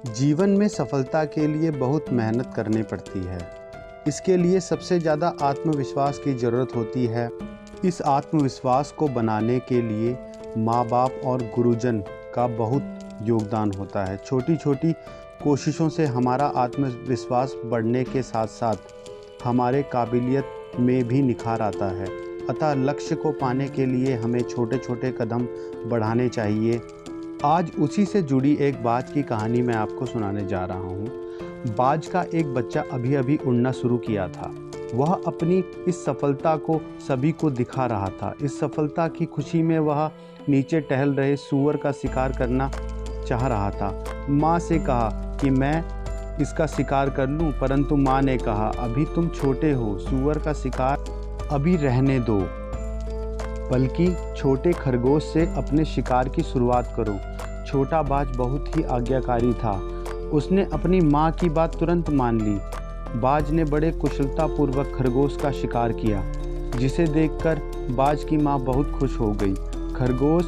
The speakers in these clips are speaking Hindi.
जीवन में सफलता के लिए बहुत मेहनत करनी पड़ती है। इसके लिए सबसे ज़्यादा आत्मविश्वास की ज़रूरत होती है। इस आत्मविश्वास को बनाने के लिए माँ बाप और गुरुजन का बहुत योगदान होता है। छोटी छोटी कोशिशों से हमारा आत्मविश्वास बढ़ने के साथ साथ हमारे काबिलियत में भी निखार आता है। अतः लक्ष्य को पाने के लिए हमें छोटे छोटे कदम बढ़ाने चाहिए। आज उसी से जुड़ी एक बाज की कहानी मैं आपको सुनाने जा रहा हूँ। बाज का एक बच्चा अभी अभी उड़ना शुरू किया था। वह अपनी इस सफलता को सभी को दिखा रहा था। इस सफलता की खुशी में वह नीचे टहल रहे सूअर का शिकार करना चाह रहा था। माँ से कहा कि मैं इसका शिकार कर लूँ, परंतु माँ ने कहा अभी तुम छोटे हो, सूअर का शिकार अभी रहने दो, बल्कि छोटे खरगोश से अपने शिकार की शुरुआत करो। छोटा बाज बहुत ही आज्ञाकारी था। उसने अपनी माँ की बात तुरंत मान ली। बाज ने बड़े कुशलतापूर्वक खरगोश का शिकार किया, जिसे देखकर बाज की माँ बहुत खुश हो गई। खरगोश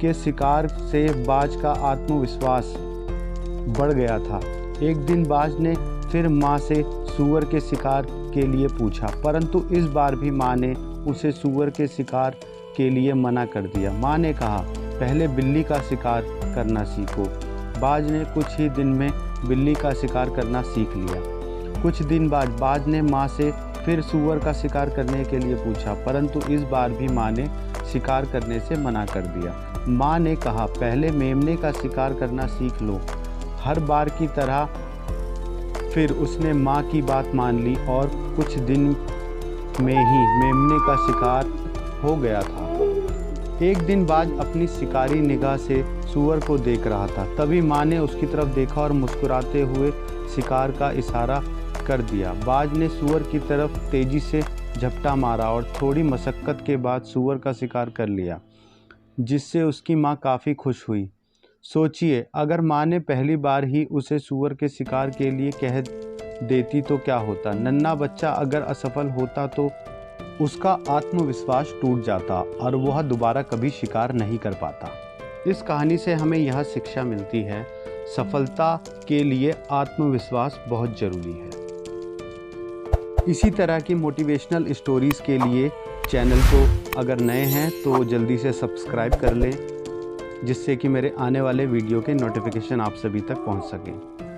के शिकार से बाज का आत्मविश्वास बढ़ गया था। एक दिन बाज ने फिर माँ से सूअर के शिकार के लिए पूछा, परंतु इस बार भी माँ ने उसे सूअर के शिकार के लिए मना कर दिया। माँ ने कहा पहले बिल्ली का शिकार करना सीखो। बाज ने कुछ ही दिन में बिल्ली का शिकार करना सीख लिया। कुछ दिन बाद बाज ने माँ से फिर सूअर का शिकार करने के लिए पूछा, परंतु इस बार भी माँ ने शिकार करने से मना कर दिया। माँ ने कहा पहले मेमने का शिकार करना सीख लो। हर बार की तरह फिर उसने माँ की बात मान ली और कुछ दिन में ही मेमने का शिकार हो गया था। एक दिन बाज अपनी शिकारी निगाह से सूअर को देख रहा था। तभी माँ ने उसकी तरफ देखा और मुस्कुराते हुए शिकार का इशारा कर दिया। बाज ने सूअर की तरफ तेजी से झपटा मारा और थोड़ी मशक्क़त के बाद सूअर का शिकार कर लिया, जिससे उसकी माँ काफ़ी खुश हुई। सोचिए, अगर माँ ने पहली बार ही उसे सूअर के शिकार के लिए कह देती तो क्या होता। नन्हा बच्चा अगर असफल होता तो उसका आत्मविश्वास टूट जाता और वह दोबारा कभी शिकार नहीं कर पाता। इस कहानी से हमें यह शिक्षा मिलती है, सफलता के लिए आत्मविश्वास बहुत ज़रूरी है। इसी तरह की मोटिवेशनल स्टोरीज़ के लिए चैनल को अगर नए हैं तो जल्दी से सब्सक्राइब कर लें, जिससे कि मेरे आने वाले वीडियो के नोटिफिकेशन आप सभी तक पहुंच सकें।